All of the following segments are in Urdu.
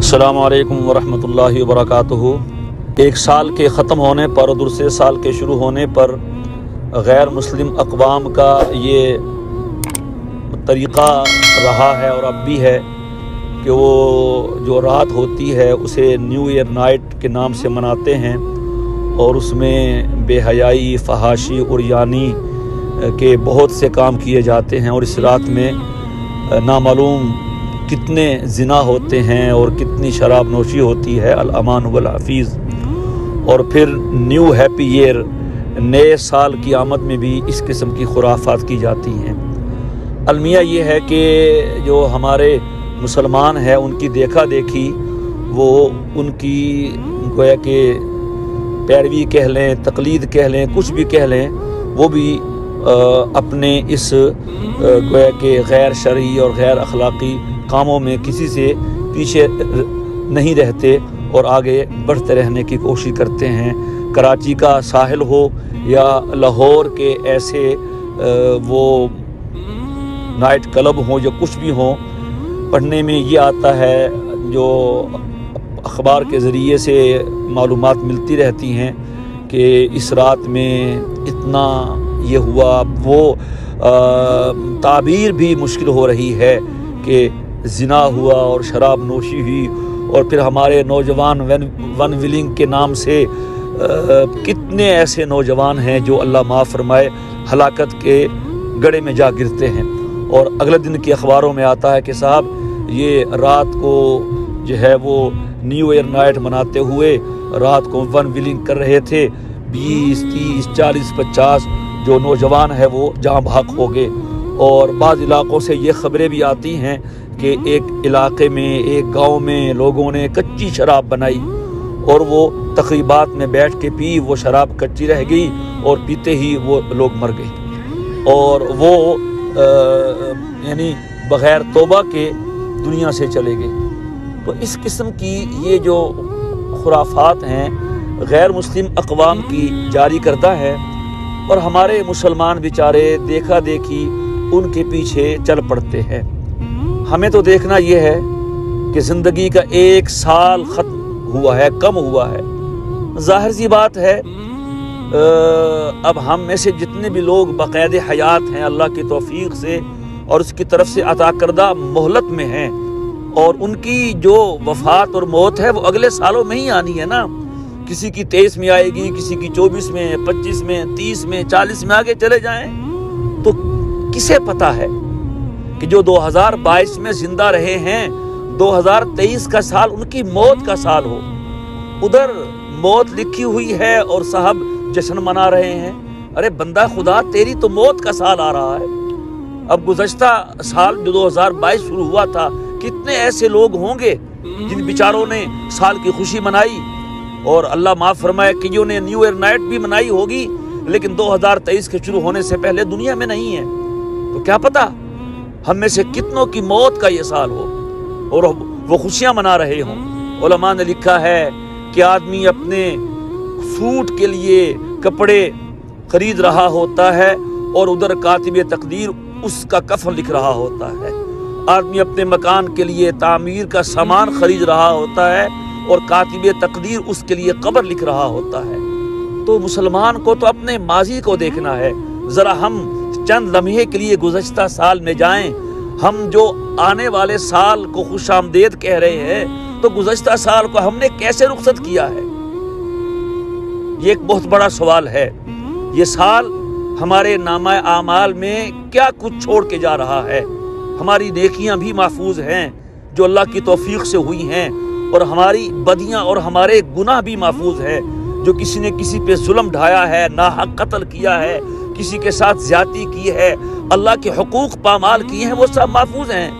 السلام علیکم ورحمۃ اللہ وبرکاتہ۔ ایک سال کے ختم ہونے پر اور دوسرے سال کے شروع ہونے پر غیر مسلم اقوام کا یہ طریقہ رہا ہے اور اب بھی ہے کہ وہ جو رات ہوتی ہے اسے نیو ایئر نائٹ کے نام سے مناتے ہیں اور اس میں بے حیائی، فحاشی، عریانی کے بہت سے کام کیے جاتے ہیں، اور اس رات میں نامعلوم کتنے زنا ہوتے ہیں اور کتنی شراب نوشی ہوتی ہے۔ الامان والحفیظ۔ اور پھر نیو ہیپی ایئر، نئے سال کی آمد میں بھی اس قسم کی خرافات کی جاتی ہیں۔ المیہ یہ ہے کہ جو ہمارے مسلمان ہیں ان کی دیکھا دیکھی، وہ ان کی گویا کہ پیروی کہہ لیں، تقلید کہہ لیں، کچھ بھی کہہ لیں، وہ بھی اپنے اس گویا کہ غیر شرعی اور غیر اخلاقی کاموں میں کسی سے پیچھے نہیں رہتے اور آگے بڑھتے رہنے کی کوشش کرتے ہیں۔ کراچی کا ساحل ہو یا لاہور کے ایسے وہ نائٹ کلب ہوں جو کچھ بھی ہوں، پڑھنے میں یہ آتا ہے، جو اخبار کے ذریعے سے معلومات ملتی رہتی ہیں کہ اس رات میں اتنا یہ ہوا، وہ تعبیر بھی مشکل ہو رہی ہے کہ زنا ہوا اور شراب نوشی ہوئی، اور پھر ہمارے نوجوان ون ولنگ کے نام سے کتنے ایسے نوجوان ہیں جو اللہ معاف فرمائے ہلاکت کے گڑھے میں جا گرتے ہیں۔ اور اگلے دن کی اخباروں میں آتا ہے کہ صاحب یہ رات کو جو ہے وہ نیو ایئر نائٹ مناتے ہوئے رات کو ون ولنگ کر رہے تھے، 20، 30، 40، 50 جو نوجوان ہیں وہ جاں بحق ہو گئے۔ اور بعض علاقوں سے یہ خبریں بھی آتی ہیں کہ ایک علاقے میں، ایک گاؤں میں لوگوں نے کچی شراب بنائی اور وہ تقریبات میں بیٹھ کے پی، وہ شراب کچی رہ گئی اور پیتے ہی وہ لوگ مر گئے اور وہ یعنی بغیر توبہ کے دنیا سے چلے گئے۔ تو اس قسم کی یہ جو خرافات ہیں غیر مسلم اقوام کی جاری کردہ ہے، اور ہمارے مسلمان بیچارے دیکھا دیکھی ان کے پیچھے چل پڑتے ہیں۔ ہمیں تو دیکھنا یہ ہے کہ زندگی کا ایک سال ختم ہوا ہے، کم ہوا ہے۔ ظاہر سی بات ہے اب ہم میں سے جتنے بھی لوگ بقید حیات ہیں اللہ کی توفیق سے اور اس کی طرف سے عطا کردہ مہلت میں ہیں، اور ان کی جو وفات اور موت ہے وہ اگلے سالوں میں ہی آنی ہے نا۔ کسی کی 23 میں آئے گی، کسی کی 24 میں، 25 میں، 30 میں، 40 میں، آگے چلے جائیں۔ تو کسے پتا ہے کہ جو 2022 میں زندہ رہے ہیں، 2023 کا سال ان کی موت کا سال ہو۔ ادھر موت لکھی ہوئی ہے اور صاحب جشن منا رہے ہیں۔ ارے بندہ خدا، تیری تو موت کا سال آ رہا ہے۔ اب گزشتہ سال جو 2022 شروع ہوا تھا، کتنے ایسے لوگ ہوں گے جن بیچاروں نے سال کی خوشی منائی، اور اللہ معاف فرمائے کہ جنہوں نے نیو ایئر نائٹ بھی منائی ہوگی لیکن 2023 کے شروع ہونے سے پہلے دنیا میں نہیں ہے۔ تو کیا پتا ہم میں سے کتنوں کی موت کا یہ سال ہو اور وہ خوشیاں منا رہے ہوں۔ علماء نے لکھا ہے کہ آدمی اپنے سوٹ کے لیے کپڑے خرید رہا ہوتا ہے اور ادھر کاتب تقدیر اس کا کفن لکھ رہا ہوتا ہے۔ آدمی اپنے مکان کے لیے تعمیر کا سامان خرید رہا ہوتا ہے اور کاتب تقدیر اس کے لیے قبر لکھ رہا ہوتا ہے۔ تو مسلمان کو تو اپنے ماضی کو دیکھنا ہے۔ ذرا ہم چند لمحے کے لیے گزشتہ سال میں جائیں، ہم جو آنے والے سال کو خوش آمدید کہہ رہے ہیں، تو گزشتہ سال کو ہم نے کیسے رخصت کیا ہے؟ یہ ایک بہت بڑا سوال ہے۔ یہ سال ہمارے نامہ اعمال میں کیا کچھ چھوڑ کے جا رہا ہے؟ ہماری نیکیاں بھی محفوظ ہیں جو اللہ کی توفیق سے ہوئی ہیں، اور ہماری بدیاں اور ہمارے گناہ بھی محفوظ ہیں، جو کسی نے کسی پہ ظلم ڈھایا ہے، ناحق قتل کیا ہے، کسی کے ساتھ زیادتی کی ہے، اللہ کے حقوق پامال کیے ہیں، وہ سب محفوظ ہیں۔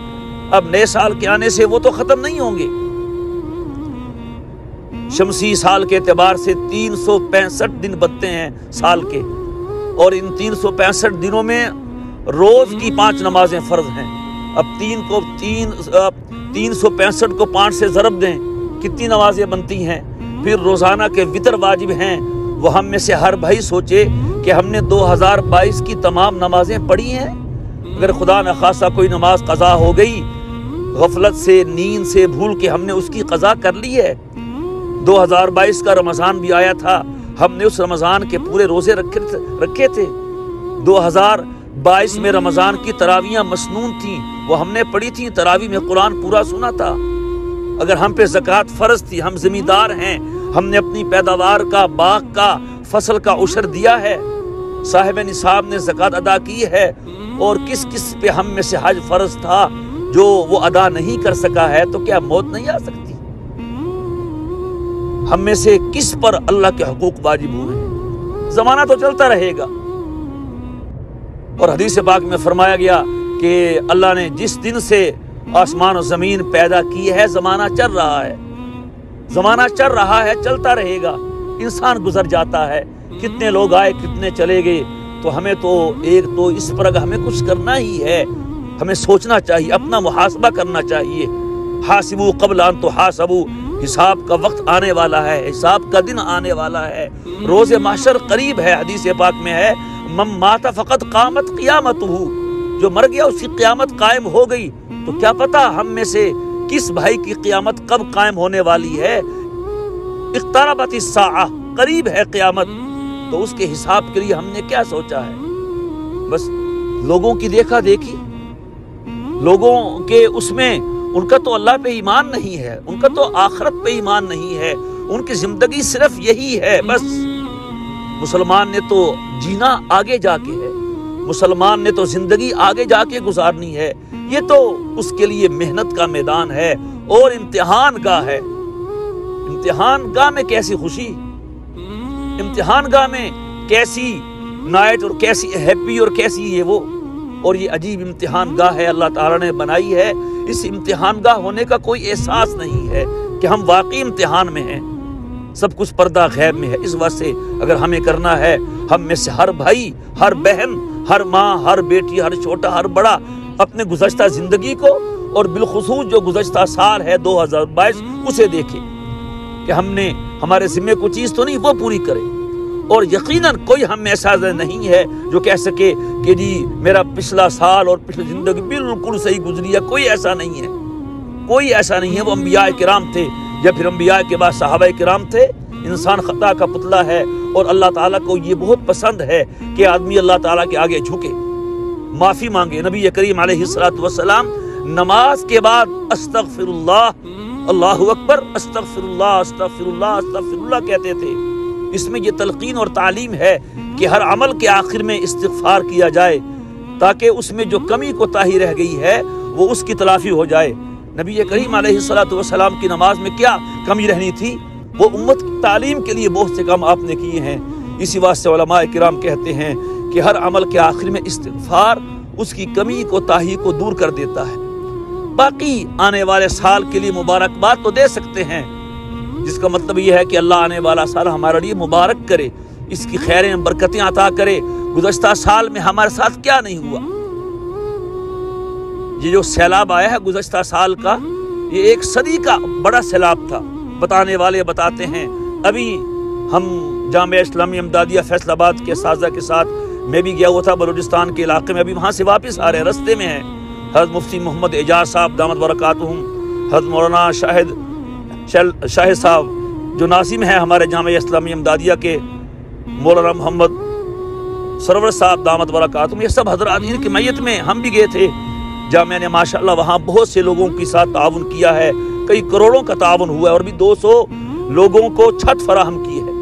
اب نئے سال کے آنے سے وہ تو ختم نہیں ہوں گے۔ شمسی سال کے اعتبار سے 365 دن بنتے ہیں سال کے، اور ان 365 دنوں میں روز کی 5 نمازیں فرض ہیں۔ اب 365 کو 5 سے ضرب دیں، کتنی نمازیں بنتی ہیں؟ پھر روزانہ کے وتر واجب ہیں۔ وہ ہم میں سے ہر بھائی سوچے کہ ہم نے 2022 کی تمام نمازیں پڑھی ہیں۔ اگر خدا نخواستہ کوئی نماز قضا ہو گئی غفلت سے نیند سے بھول کے ہم نے اس کی قضا کر لی ہے۔ 2022 کا رمضان بھی آیا تھا، ہم نے اس رمضان کے پورے روزے رکھے تھے۔ 2022 میں رمضان کی تراویحاں مسنون تھیں، وہ ہم نے پڑھی تھی، تراویح میں قرآن پورا سنا تھا۔ اگر ہم پہ زکوٰۃ فرض تھی، ہم زمیندار ہیں، ہم نے اپنی پیداوار کا، باغ کا، فصل کا عشر دیا ہے، صاحب نصاب نے زکوٰۃ ادا کی ہے، اور کس کس پہ ہم میں سے حج فرض تھا جو وہ ادا نہیں کر سکا ہے، تو کیا موت نہیں آ سکتی؟ ہم میں سے کس پر اللہ کے حقوق واجب ہوئے ہیں؟ زمانہ تو چلتا رہے گا، اور حدیث پاک میں فرمایا گیا کہ اللہ نے جس دن سے آسمان و زمین پیدا کی ہے زمانہ چل رہا ہے، زمانہ چل رہا ہے، چلتا رہے گا، انسان گزر جاتا ہے، کتنے لوگ آئے کتنے چلے گئے، تو ہمیں تو اس پر ہمیں کچھ کرنا ہی ہے، ہمیں سوچنا چاہیے، اپنا محاسبہ کرنا چاہیے۔ حاسبوا قبل ان تحاسبوا، حساب کا وقت آنے والا ہے، حساب کا دن آنے والا ہے، روز محشر قریب ہے۔ حدیث پاک میں ہے من مات فقط قامت قیامتہ، جو مر گیا اس کی قیامت قائم ہو گئی۔ تو کیا پتا ہم میں سے کس بھائی کی قیامت کب قائم ہونے والی ہے؟ اقتربت الساعہ، قریب ہے قیامت، تو اس کے حساب کے لیے ہم نے کیا سوچا ہے؟ بس لوگوں کی دیکھا دیکھی، لوگوں کے اس میں ان کا تو اللہ پہ ایمان نہیں ہے، ان کا تو آخرت پہ ایمان نہیں ہے، ان کی زندگی صرف یہی ہے بس۔ مسلمان نے تو جینا آگے جا کے ہے، مسلمان نے تو زندگی آگے جا کے گزارنی ہے، یہ تو اس کے لیے محنت کا میدان ہے اور امتحان گاہ ہے۔ امتحان گاہ میں کیسی خوشی، امتحان گاہ میں کیسی نائٹ اور کیسی ہیپی اور کیسی یہ وہ، اور یہ عجیب امتحان گاہ ہے اللہ تعالیٰ نے بنائی ہے۔ اس امتحان گاہ ہونے کا کوئی احساس نہیں ہے کہ ہم واقعی امتحان میں ہیں، سب کچھ پردہ غیب میں ہے۔ اس واسطے اگر ہمیں کرنا ہے، ہم میں سے ہر بھائی، ہر بہن، ہر ماں، ہر بیٹی، ہر چھوٹا، ہر بڑا اپنے گزشتہ زندگی کو، اور بالخصوص جو گزشتہ سال ہے 2022، اسے دیکھے کہ ہم نے ہمارے ذمے کوئی چیز تو نہیں، وہ پوری کرے۔ اور یقیناً کوئی ہم میں ایسا نہیں ہے جو کہہ سکے کہ جی میرا پچھلا سال اور پچھلی زندگی بالکل صحیح گزری ہے، کوئی ایسا نہیں ہے، کوئی ایسا نہیں ہے۔ وہ انبیاء کرام تھے، یا پھر انبیاء کے بعد صحابہ کرام تھے۔ انسان خطا کا پتلا ہے، اور اللہ تعالیٰ کو یہ بہت پسند ہے کہ آدمی اللہ تعالیٰ کے آگے جھکے، معافی مانگے۔ نبی کریم علیہ السلام نماز کے بعد استغفر اللہ، اللہ اکبر، استغفر اللہ، استغفر اللہ، استغفر اللہ کہتے تھے۔ اس میں یہ تلقین اور تعلیم ہے کہ ہر عمل کے آخر میں استغفار کیا جائے، تاکہ اس میں جو کمی کوتاہی رہ گئی ہے وہ اس کی تلافی ہو جائے۔ نبی کریم علیہ السلام کی نماز میں کیا کمی رہنی تھی؟ وہ امت کی تعلیم کے لیے بہت سے کام آپ نے کیے ہیں۔ اسی واسطے علماء کرام کہتے ہیں کہ ہر عمل کے آخر میں استغفار اس کی کمی کوتاہی کو دور کر دیتا ہے۔ باقی آنے والے سال کے لیے مبارکباد تو دے سکتے ہیں، جس کا مطلب یہ ہے کہ اللہ آنے والا سال ہمارے لیے مبارک کرے، اس کی خیریں برکتیں عطا کرے۔ گزشتہ سال میں ہمارے ساتھ کیا نہیں ہوا؟ یہ جو سیلاب آیا ہے گزشتہ سال کا، یہ ایک صدی کا بڑا سیلاب تھا۔ بتانے والے بتاتے ہیں، ابھی ہم جامعہ اسلامی امدادیہ فیصل آباد کے اساتذہ کے ساتھ میں بھی گیا ہوا تھا بلوچستان کے علاقے میں، ابھی وہاں سے واپس آ رہے ہیں، رستے میں ہیں۔ حضرت مفتی محمد اعجاز صاحب دامت برکاتہم، حضرت مولانا شاہد صاحب جو ناظم ہیں ہمارے جامعہ اسلامی امدادیہ کے، مولانا محمد سرور صاحب دامت برکاتہم، یہ سب حضرات ان کی میت میں ہم بھی گئے تھے۔ جامعہ نے ماشاءاللہ وہاں بہت سے لوگوں کے ساتھ تعاون کیا ہے، کئی کروڑوں کا تعاون ہوا ہے، اور بھی 200 لوگوں کو چھت فراہم کی ہے۔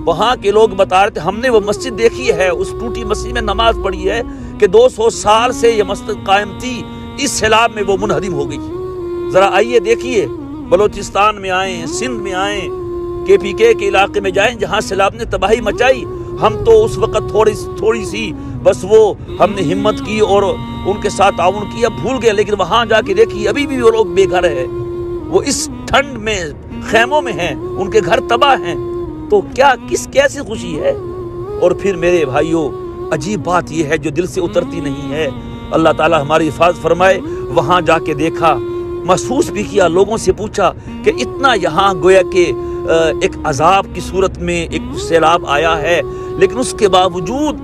وہاں کے لوگ بتا رہے تھے ہم نے وہ مسجد دیکھی ہے، اس ٹوٹی مسجد میں نماز پڑھی ہے کہ 200 سال سے یہ مسجد قائم تھی، اس سیلاب میں وہ منہدم ہو گئی۔ ذرا آئیے دیکھیے، بلوچستان میں آئیں، سندھ میں آئیں، KPK کے علاقے میں جائیں جہاں سیلاب نے تباہی مچائی۔ ہم تو اس وقت تھوڑی سی بس وہ ہم نے ہمت کی اور ان کے ساتھ تعاون کیا، بھول گئے، لیکن وہاں جا کے دیکھیے ابھی بھی وہ لوگ بے گھر ہیں، وہ اس ٹھنڈ میں خیموں میں ہیں، ان کے گھر تباہ ہیں۔ تو کیسی خوشی ہے؟ اور پھر میرے بھائیوں، عجیب بات یہ ہے جو دل سے اترتی نہیں ہے، اللہ تعالیٰ ہماری حفاظت فرمائے۔ وہاں جا کے دیکھا، محسوس بھی کیا، لوگوں سے پوچھا کہ اتنا یہاں گویا کہ ایک عذاب کی صورت میں ایک سیلاب آیا ہے، لیکن اس کے باوجود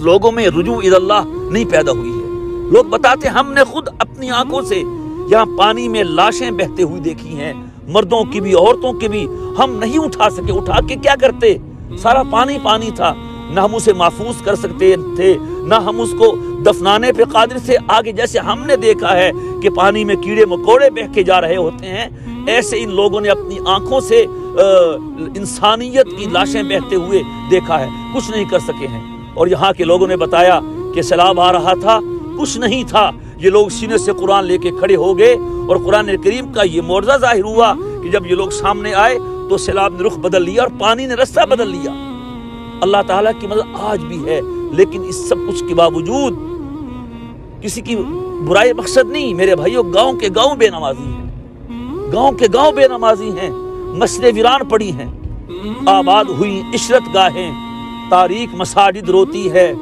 لوگوں میں رجوع الی اللہ نہیں پیدا ہوئی ہے۔ لوگ بتاتے ہم نے خود اپنی آنکھوں سے یہاں پانی میں لاشیں بہتے ہوئی دیکھی ہیں، مردوں کی بھی عورتوں کی بھی، ہم نہیں اٹھا سکے، اٹھا کے کیا کرتے؟ سارا پانی پانی تھا، نہ ہم اسے محفوظ کر سکتے تھے، نہ ہم اس کو دفنانے پہ قادر تھے۔ آگے جیسے ہم نے دیکھا ہے کہ پانی میں کیڑے مکوڑے بہہ کے جا رہے ہوتے ہیں، ایسے ان لوگوں نے اپنی آنکھوں سے انسانیت کی لاشیں بہتے ہوئے دیکھا ہے، کچھ نہیں کر سکے ہیں۔ اور یہاں کے لوگوں نے بتایا کہ سیلاب آ رہا تھا، کچھ نہیں تھا، یہ لوگ سینے سے قرآن لے کے کھڑے ہو گئے اور قرآن کریم کا یہ معجزہ ظاہر ہوا کہ جب یہ لوگ سامنے آئے تو سیلاب نے رخ بدل لیا اور پانی نے رستہ بدل لیا۔ اللہ تعالیٰ کی مدد آج بھی ہے، لیکن اس سب کچھ کے باوجود کسی کی برائی مقصد نہیں میرے بھائیوں، گاؤں کے گاؤں بے نمازی ہیں، گاؤں کے گاؤں بے نمازی ہیں، مسجدیں ویران پڑی ہیں، آباد ہوئی عشرت گاہیں، تاریک مساجد روتی ہے،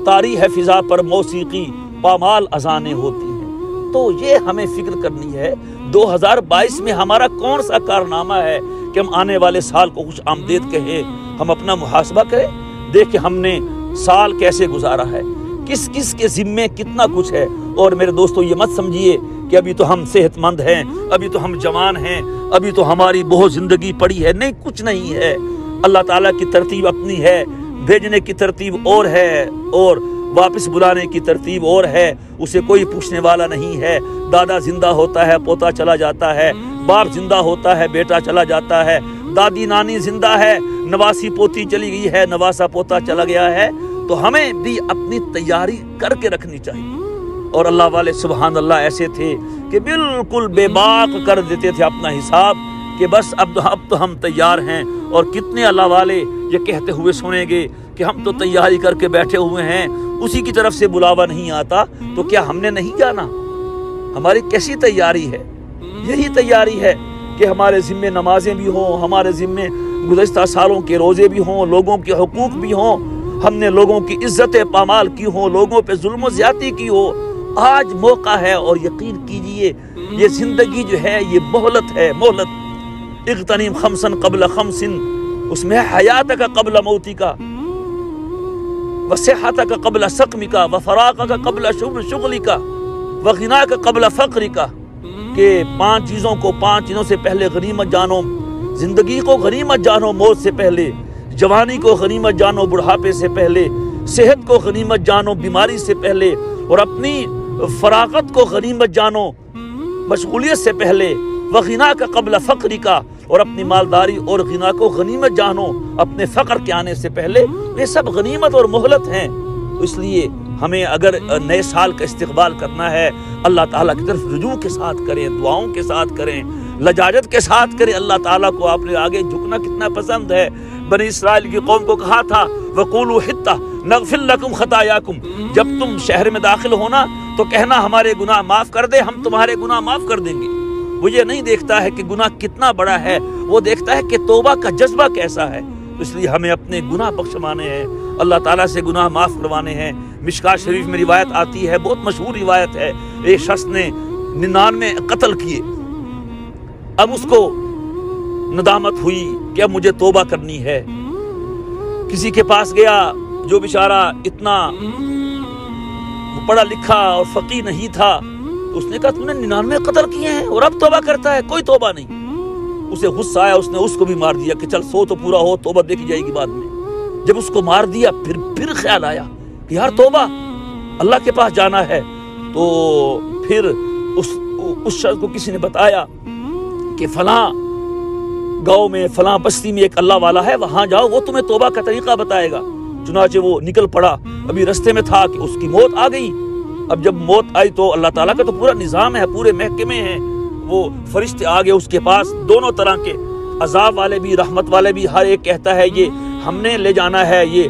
طاری ہے فضا پر موسیقی، پامال اذانیں ہوتی ہیں۔ تو یہ ہمیں فکر کرنی ہے 2022 میں ہمارا کون سا کارنامہ ہے کہ ہم آنے والے سال کو خوش آمدید کہیں، ہم اپنا محاسبہ کریں، دیکھیں ہم نے سال کیسے گزارا ہے، کس کس کے ذمے کتنا کچھ ہے۔ اور میرے دوستو یہ مت سمجھیے کہ ابھی تو ہم صحت مند ہیں، ابھی تو ہم جوان ہیں، ابھی تو ہماری بہت زندگی پڑی ہے، نہیں، کچھ نہیں ہے۔ اللہ تعالیٰ کی ترتیب اپنی ہے، بھیجنے کی ترتیب اور ہے اور واپس بلانے کی ترتیب اور ہے، اسے کوئی پوچھنے والا نہیں ہے۔ دادا زندہ ہوتا ہے، پوتا چلا جاتا ہے، باپ زندہ ہوتا ہے، بیٹا چلا جاتا ہے، دادی نانی زندہ ہے، نواسی پوتی چلی گئی ہے، نواسا پوتا چلا گیا ہے۔ تو ہمیں بھی اپنی تیاری کر کے رکھنی چاہیے۔ اور اللہ والے سبحان اللہ ایسے تھے کہ بالکل بے باک کر دیتے تھے اپنا حساب کہ بس اب تو ہم تیار ہیں۔ اور کتنے اللہ والے یہ کہتے ہوئے سنیں گے کہ ہم تو تیاری کر کے بیٹھے ہوئے ہیں، اسی کی طرف سے بلاوا نہیں آتا، تو کیا ہم نے نہیں جانا؟ ہماری کیسی تیاری ہے؟ یہی تیاری ہے کہ ہمارے ذمے نمازیں بھی ہوں، ہمارے ذمے گزشتہ سالوں کے روزے بھی ہوں، لوگوں کے حقوق بھی ہوں، ہم نے لوگوں کی عزت پامال کی ہوں، لوگوں پہ ظلم و زیادتی کی ہو۔ آج موقع ہے اور یقین کیجئے یہ زندگی جو ہے یہ مہلت ہے، مہلت۔ اغتنم خمسا قبل خمس، اس میں حیاتک قبل موتک، وصحتک قبل سقمک، وفراغک قبل شغلک، وغناک قبل فقرک، کہ 5 چیزوں سے پہلے غنیمت جانو، زندگی کو غنیمت جانو موت سے پہلے، جوانی کو غنیمت جانو بڑھاپے سے پہلے، صحت کو غنیمت جانو بیماری سے پہلے، اور اپنی فراغت کو غنیمت جانو مشغولیت سے پہلے، وغناک قبل فقرک، اور اپنی مالداری اور غنا کو غنیمت جانو اپنے فقر کے آنے سے پہلے۔ یہ سب غنیمت اور مہلت ہیں۔ اس لیے ہمیں اگر نئے سال کا استقبال کرنا ہے، اللہ تعالیٰ کی طرف رجوع کے ساتھ کریں، دعاؤں کے ساتھ کریں، لجاجت کے ساتھ کریں۔ اللہ تعالیٰ کو اپنے آگے جھکنا کتنا پسند ہے۔ بنی اسرائیل کی قوم کو کہا تھا وَقُولُوا حِطَّةٌ نَغْفِرْ لَكُمْ خَطَايَاكُمْ، جب تم شہر میں داخل ہونا تو کہنا ہمارے گناہ معاف کر دے، ہم تمہارے گناہ معاف کر دیں گے۔ وہ یہ نہیں دیکھتا ہے کہ گناہ کتنا بڑا ہے، وہ دیکھتا ہے کہ توبہ کا جذبہ کیسا ہے۔ اس لیے ہمیں اپنے گناہ بخشوانے ہیں، اللہ تعالیٰ سے گناہ معاف کروانے ہیں۔ مشکات شریف میں روایت آتی ہے، بہت مشہور روایت ہے، ایک شخص نے 99 قتل کیے، اب اس کو ندامت ہوئی کہ اب مجھے توبہ کرنی ہے۔ کسی کے پاس گیا جو بیچارہ اتنا پڑھا لکھا اور فقیہ نہیں تھا، اس نے کہا تم نے 99 قتل کیے ہیں اور اب توبہ کرتا ہے؟ کوئی توبہ نہیں۔ اسے غصہ آیا، اس نے اس کو بھی مار دیا کہ چل 100 تو پورا ہو، توبہ دیکھی جائے گی بعد میں۔ جب اس کو مار دیا پھر خیال آیا کہ یار توبہ اللہ کے پاس جانا ہے، تو پھر اس شخص کو کسی نے بتایا کہ فلاں گاؤں میں فلاں بستی میں ایک اللہ والا ہے، وہاں جاؤ، وہ تمہیں توبہ کا طریقہ بتائے گا۔ چنانچہ وہ نکل پڑا، ابھی رستے میں تھا کہ اس کی موت آ گئی۔ اب جب موت آئی تو اللہ تعالیٰ کا تو پورا نظام ہے، پورے محکمے ہیں، وہ فرشتے آگے اس کے پاس، دونوں طرح کے، عذاب والے بھی رحمت والے بھی، ہر ایک کہتا ہے یہ ہم نے لے جانا ہے، یہ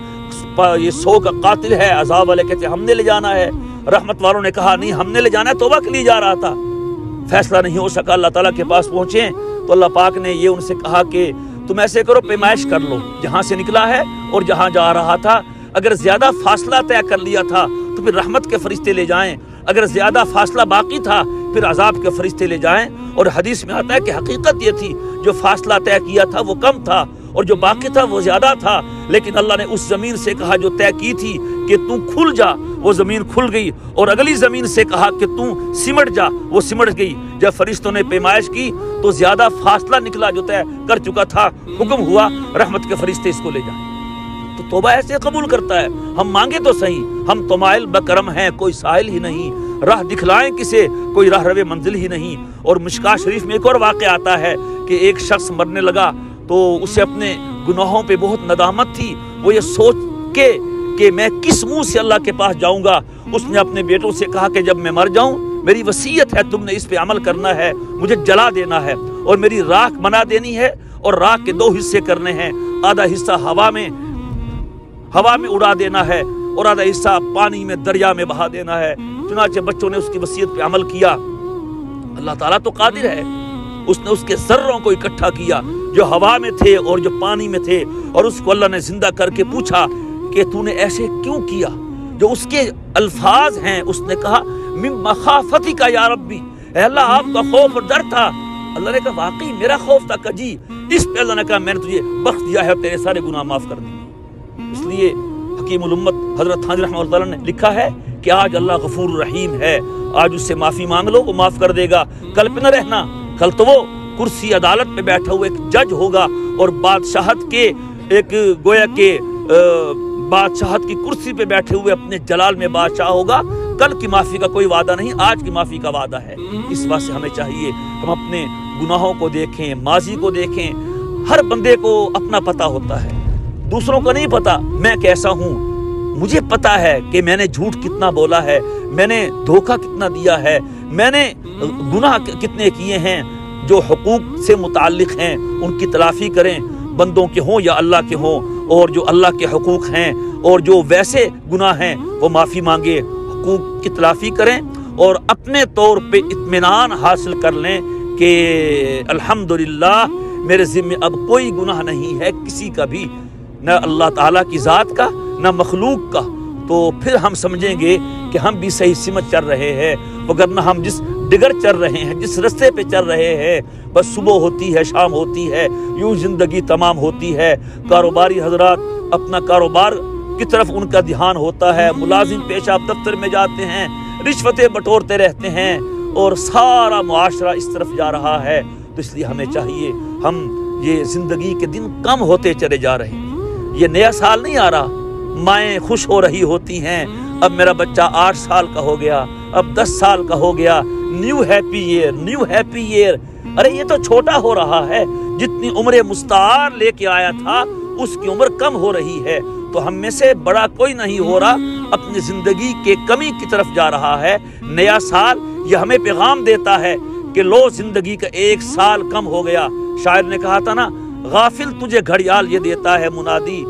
100 کا قاتل ہے، عذاب والے کہتے ہیں ہم نے لے جانا ہے، رحمت والوں نے کہا نہیں ہم نے لے جانا ہے، توبہ کے لیے جا رہا تھا۔ فیصلہ نہیں ہو سکا، اللہ تعالیٰ کے پاس پہنچے تو اللہ پاک نے یہ ان سے کہا کہ تم ایسے کرو، پیمائش کر لو، جہاں سے نکلا ہے اور جہاں جا رہا تھا، اگر زیادہ فاصلہ طے کر لیا تھا تو پھر رحمت کے فرشتے لے جائیں، اگر زیادہ فاصلہ باقی تھا پھر عذاب کے فرشتے لے جائیں۔ اور حدیث میں آتا ہے کہ حقیقت یہ تھی جو فاصلہ طے کیا تھا وہ کم تھا اور جو باقی تھا وہ زیادہ تھا، لیکن اللہ نے اس زمین سے کہا جو طے کی تھی کہ تو کھل جا وہ زمین کھل گئی اور اگلی زمین سے کہا کہ تو سمٹ جا، وہ سمٹ گئی۔ جب فرشتوں نے پیمائش کی تو زیادہ فاصلہ نکلا جو طے کر چکا تھا، حکم ہوا رحمت کے فرشتے اس کو لے جائیں۔ تو توبہ ایسے قبول کرتا ہے، ہم مانگے تو صحیح، ہم تو مائل بکرم ہیں، کوئی سائل ہی نہیں، راہ دکھلائیں کسے، کوئی راہ روے منزل ہی نہیں۔ اور مشکاہ شریف میں ایک اور واقعہ آتا ہے کہ ایک شخص مرنے لگا تو اسے اپنے گناہوں پہ بہت ندامت تھی، وہ یہ سوچ کے کہ میں کس منہ سے اللہ کے پاس جاؤں گا، اس نے اپنے بیٹوں سے کہا کہ جب میں مر جاؤں میری وصیت ہے، تم نے اس پہ عمل کرنا ہے، مجھے جلا دینا ہے اور میری راکھ بنا دینی ہے، اور راکھ کے 2 حصے کرنے ہیں، آدھا حصہ ہوا میں اڑا دینا ہے اور آدھا حصہ پانی میں دریا میں بہا دینا ہے۔ چنانچہ بچوں نے اس کی وصیت پہ عمل کیا۔ اللہ تعالیٰ تو قادر ہے، اس نے اس کے ذروں کو اکٹھا کیا جو ہوا میں تھے اور جو پانی میں تھے، اور اس کو اللہ نے زندہ کر کے پوچھا کہ تو نے ایسے کیوں کیا؟ جو اس کے الفاظ ہیں، اس نے کہا من مخافتی کا یا ربی، اے اللہ آپ کا خوف اور ڈر تھا۔ اللہ نے کہا واقعی میرا خوف تھا کہ جی، اس پہ اللہ نے کہا میں نے تجھے بخش دیا ہے اور تیرے سارے گناہ معاف کر دیے۔ اس لیے حکیم الامت حضرت تھانوی رحمہ اللہ تعالیٰ نے لکھا ہے کہ آج اللہ غفور رحیم ہے، آج اس سے معافی مانگ لو، وہ معاف کر دے گا۔ کل پہ نہ رہنا، کل تو وہ کرسی عدالت پہ بیٹھا ہوا ایک جج ہوگا اور بادشاہت کے ایک گویا کے بادشاہت کی کرسی پہ بیٹھے ہوئے اپنے جلال میں بادشاہ ہوگا۔ کل کی معافی کا کوئی وعدہ نہیں، آج کی معافی کا وعدہ ہے۔ اس واسطے ہمیں چاہیے ہم اپنے گناہوں کو دیکھیں، ماضی کو دیکھیں۔ ہر بندے کو اپنا پتہ ہوتا ہے، دوسروں کو نہیں پتا میں کیسا ہوں۔ مجھے پتا ہے کہ میں نے جھوٹ کتنا بولا ہے، میں نے دھوکہ کتنا دیا ہے، میں نے گناہ کتنے کیے ہیں۔ جو حقوق سے متعلق ہیں ان کی تلافی کریں، بندوں کے ہوں یا اللہ کے ہوں، اور جو اللہ کے حقوق ہیں اور جو ویسے گناہ ہیں وہ معافی مانگے، حقوق کی تلافی کریں اور اپنے طور پہ اطمینان حاصل کر لیں کہ الحمدللہ میرے ذمہ اب کوئی گناہ نہیں ہے کسی کا بھی، نہ اللہ تعالیٰ کی ذات کا نہ مخلوق کا۔ تو پھر ہم سمجھیں گے کہ ہم بھی صحیح سمت چل رہے ہیں، وگرنہ ہم جس ڈگر چل رہے ہیں، جس رستے پہ چل رہے ہیں، بس صبح ہوتی ہے شام ہوتی ہے، یوں زندگی تمام ہوتی ہے۔ کاروباری حضرات اپنا کاروبار کی طرف ان کا دھیان ہوتا ہے، ملازم پیشہ دفتر میں جاتے ہیں، رشوتیں بٹورتے رہتے ہیں اور سارا معاشرہ اس طرف جا رہا ہے۔ تو اس لیے ہمیں چاہیے، ہم یہ زندگی کے دن کم ہوتے چلے جا رہے ہیں، یہ نیا سال نہیں آ رہا، مائیں خوش ہو رہی ہوتی ہیں اب میرا بچہ 8 سال کا ہو گیا، اب 10 سال کا ہو گیا، new happy year, new happy year. ارے یہ تو چھوٹا ہو رہا ہے، جتنی عمر مستعار لے کے آیا تھا اس کی عمر کم ہو رہی ہے۔ تو ہم میں سے بڑا کوئی نہیں ہو رہا، اپنی زندگی کے کمی کی طرف جا رہا ہے۔ نیا سال یہ ہمیں پیغام دیتا ہے کہ لو زندگی کا 1 سال کم ہو گیا۔ شاعر نے کہا تھا نا، غافل تجھے گھڑیال یہ دیتا ہے منادی،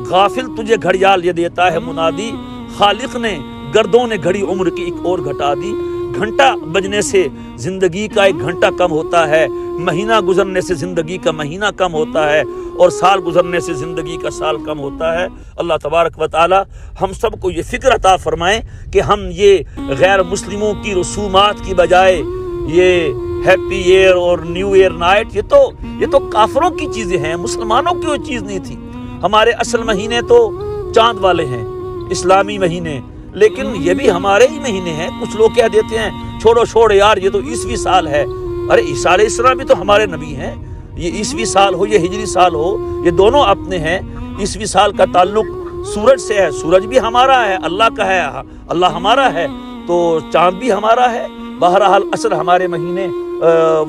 غافل تجھے گھڑیال یہ دیتا ہے منادی، خالق نے گردوں نے گھڑی عمر کی ایک اور گھٹا دی۔ گھنٹہ بجنے سے زندگی کا 1 گھنٹہ کم ہوتا ہے، مہینہ گزرنے سے زندگی کا مہینہ کم ہوتا ہے، اور سال گزرنے سے زندگی کا سال کم ہوتا ہے۔ اللہ تبارک و تعالی ہم سب کو یہ فکر عطا فرمائیں کہ ہم یہ غیر مسلموں کی رسومات کی بجائے یہ ہیپی ایئر اور نیو ایئر نائٹ، یہ تو کافروں کی چیزیں ہیں، مسلمانوں کی وہ چیز نہیں تھی۔ ہمارے اصل مہینے تو چاند والے ہیں، اسلامی مہینے، لیکن یہ بھی ہمارے ہی مہینے ہیں۔ کچھ لوگ کہہ دیتے ہیں چھوڑو یار یہ تو عیسوی سال ہے۔ ارے عیسیٰ علیہ السلام بھی تو ہمارے نبی ہیں، یہ عیسوی سال ہو یہ ہجری سال ہو، یہ دونوں اپنے ہیں۔ عیسوی سال کا تعلق سورج سے ہے، سورج بھی ہمارا ہے، اللہ کا ہے، اللہ ہمارا ہے، تو چاند بھی ہمارا ہے۔ بہرحال اصل ہمارے مہینے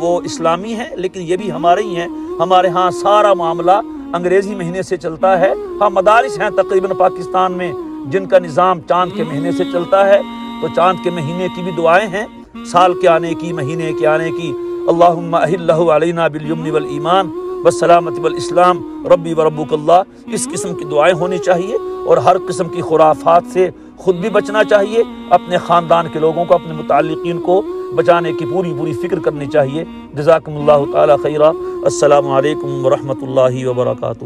وہ اسلامی ہیں، لیکن یہ بھی ہمارے ہی ہیں۔ ہمارے ہاں سارا معاملہ انگریزی مہینے سے چلتا ہے۔ ہاں مدارس ہیں تقریباً پاکستان میں جن کا نظام چاند کے مہینے سے چلتا ہے، تو چاند کے مہینے کی بھی دعائیں ہیں، سال کے آنے کی، مہینے کے آنے کی۔ اللہم اہلہ علینا بالیمن والایمان والسلامۃ والاسلام ربی وربک اللہ، اس قسم کی دعائیں ہونی چاہیے، اور ہر قسم کی خرافات سے خود بھی بچنا چاہیے، اپنے خاندان کے لوگوں کو، اپنے متعلقین کو بچانے کی پوری فکر کرنی چاہیے۔ جزاکم اللہ تعالی خیرا۔ السلام علیکم ورحمۃ اللہ وبرکاتہ۔